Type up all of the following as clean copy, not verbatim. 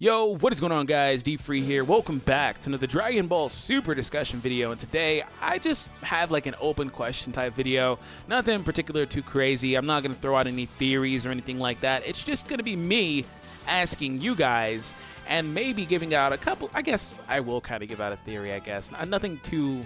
Yo, what is going on, guys? Deep Free here. Welcome back to another Dragon Ball Super discussion video. And today, I just have like an open question type video. Nothing in particular too crazy. I'm not going to throw out any theories or anything like that. It's just going to be me asking you guys and maybe giving out a couple. I guess I will kind of give out a theory, I guess. Nothing too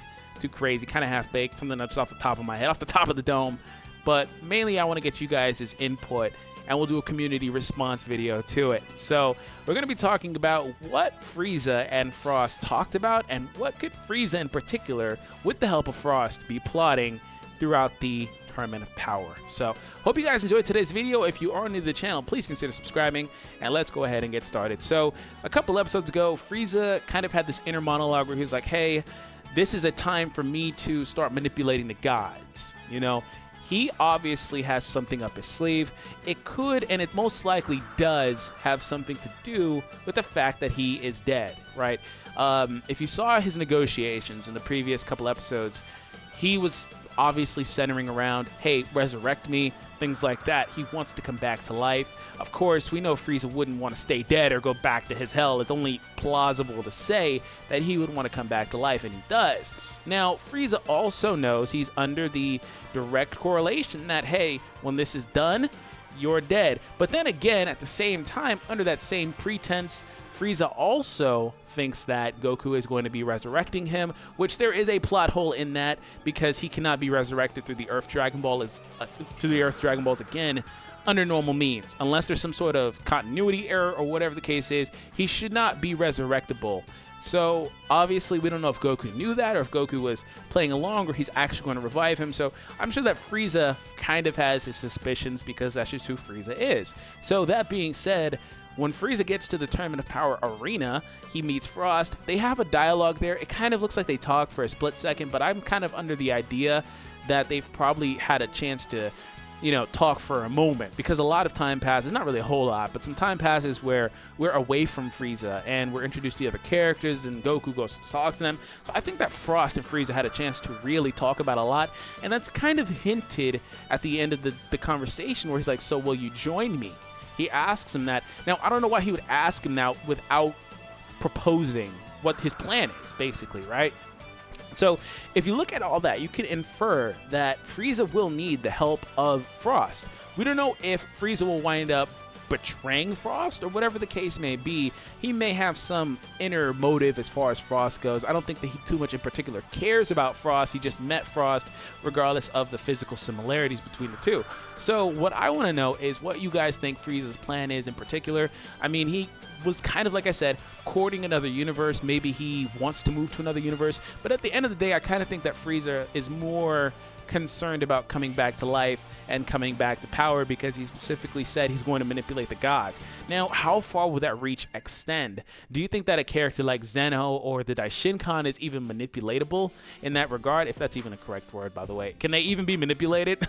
crazy, kind of half-baked, something that's off the top of my head, off the top of the dome. But mainly, I want to get you guys' input, and we'll do a community response video to it. So we're going to be talking about what Frieza and Frost talked about and what could Frieza in particular, with the help of Frost, be plotting throughout the Tournament of Power. So hope you guys enjoyed today's video. If you are new to the channel, please consider subscribing, and let's go ahead and get started. So a couple episodes ago, Frieza kind of had this inner monologue where he was like, hey, this is a time for me to start manipulating the gods, you know? He obviously has something up his sleeve. It could, and it most likely does, have something to do with the fact that he is dead, right? If you saw his negotiations in the previous couple episodes, he was obviously centering around, hey, resurrect me, things like that. He wants to come back to life. Of course, we know Frieza wouldn't want to stay dead or go back to his hell. It's only plausible to say that he would want to come back to life, and he does. Now, Frieza also knows he's under the direct correlation that, hey, when this is done, you're dead. But then again, at the same time, under that same pretense, Frieza also thinks that Goku is going to be resurrecting him, which there is a plot hole in that because he cannot be resurrected through the Earth Dragon Balls again under normal means. Unless there's some sort of continuity error or whatever the case is, he should not be resurrectable. So obviously we don't know if Goku knew that or if Goku was playing along or he's actually going to revive him. So I'm sure that Frieza kind of has his suspicions because that's just who Frieza is. So that being said, when Frieza gets to the Tournament of Power arena, he meets Frost. They have a dialogue there. It kind of looks like they talk for a split second, but I'm kind of under the idea that they've probably had a chance to, you know, talk for a moment, because a lot of time passes, not really a whole lot, but some time passes where we're away from Frieza and we're introduced to the other characters and Goku goes to talk to them. So I think that Frost and Frieza had a chance to really talk about a lot, and that's kind of hinted at the end of the conversation where he's like, so will you join me? He asks him that. Now, I don't know why he would ask him now without proposing what his plan is, basically, right? So if you look at all that, you can infer that Frieza will need the help of Frost. We don't know if Frieza will wind up betraying Frost or whatever the case may be. He may have some inner motive as far as Frost goes. I don't think that he too much in particular cares about Frost. He just met Frost regardless of the physical similarities between the two. So what I want to know is what you guys think Frieza's plan is in particular. I mean, he was kind of, like I said, courting another universe. Maybe he wants to move to another universe. But at the end of the day, I kind of think that Frieza is more concerned about coming back to life and coming back to power because he specifically said he's going to manipulate the gods. Now, how far will that reach extend? Do you think that a character like Zeno or the Daishinkan is even manipulatable in that regard? If that's even a correct word, by the way. Can they even be manipulated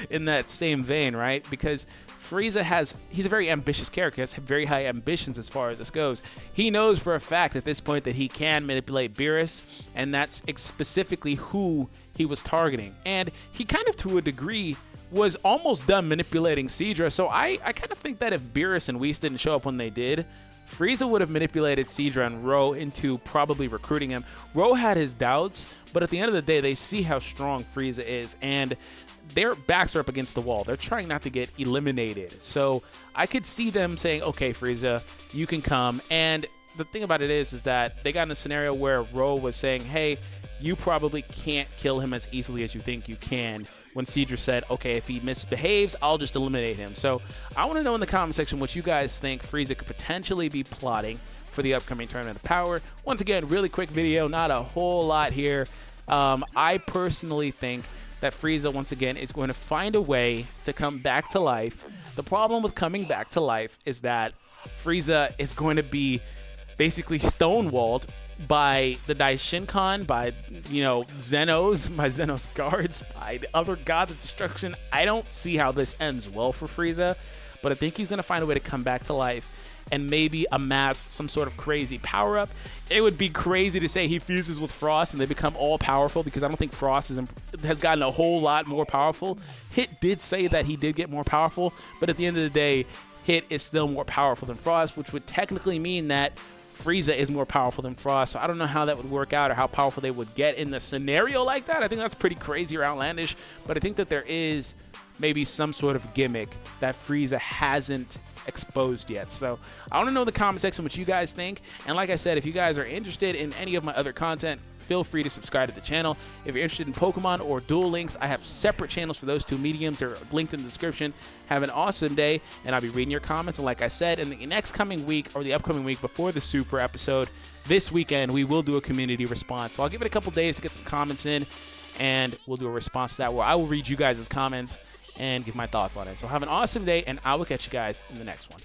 in that same vein, right? Because Frieza he's a very ambitious character. He has very high ambitions as far as this goes. He knows for a fact at this point that he can manipulate Beerus, and that's specifically who he was targeting. And he kind of, to a degree, was almost done manipulating Seadra. So I kind of think that if Beerus and Whis didn't show up when they did, Frieza would have manipulated Seadra and Ro into probably recruiting him. Ro had his doubts, but at the end of the day, they see how strong Frieza is, and their backs are up against the wall. They're trying not to get eliminated. So I could see them saying, okay, Frieza, you can come. And the thing about it is that they got in a scenario where Ro was saying, hey, you probably can't kill him as easily as you think you can, when Seadra said, okay, if he misbehaves, I'll just eliminate him. So I want to know in the comment section what you guys think Frieza could potentially be plotting for the upcoming Tournament of Power. Once again, really quick video, not a whole lot here. I personally think that Frieza, once again, is going to find a way to come back to life. The problem with coming back to life is that Frieza is going to be basically stonewalled by the Daishinkan, by, you know, Zeno's guards, by the other gods of destruction. I don't see how this ends well for Frieza, but I think he's going to find a way to come back to life and maybe amass some sort of crazy power-up. It would be crazy to say he fuses with Frost and they become all-powerful, because I don't think Frost has gotten a whole lot more powerful. Hit did say that he did get more powerful, but at the end of the day, hit is still more powerful than Frost, which would technically mean that Frieza is more powerful than Frost. So I don't know how that would work out or how powerful they would get in the scenario like that. I think that's pretty crazy or outlandish, but I think that there is maybe some sort of gimmick that Frieza hasn't exposed yet. So I want to know in the comment section what you guys think. And like I said, if you guys are interested in any of my other content, feel free to subscribe to the channel. If you're interested in Pokemon or Duel Links, I have separate channels for those two mediums. They're linked in the description. Have an awesome day, and I'll be reading your comments. And like I said, in the next coming week, or the upcoming week before the Super episode, this weekend, we will do a community response. So I'll give it a couple days to get some comments in, and we'll do a response to that where I will read you guys' comments and give my thoughts on it. So have an awesome day, and I will catch you guys in the next one.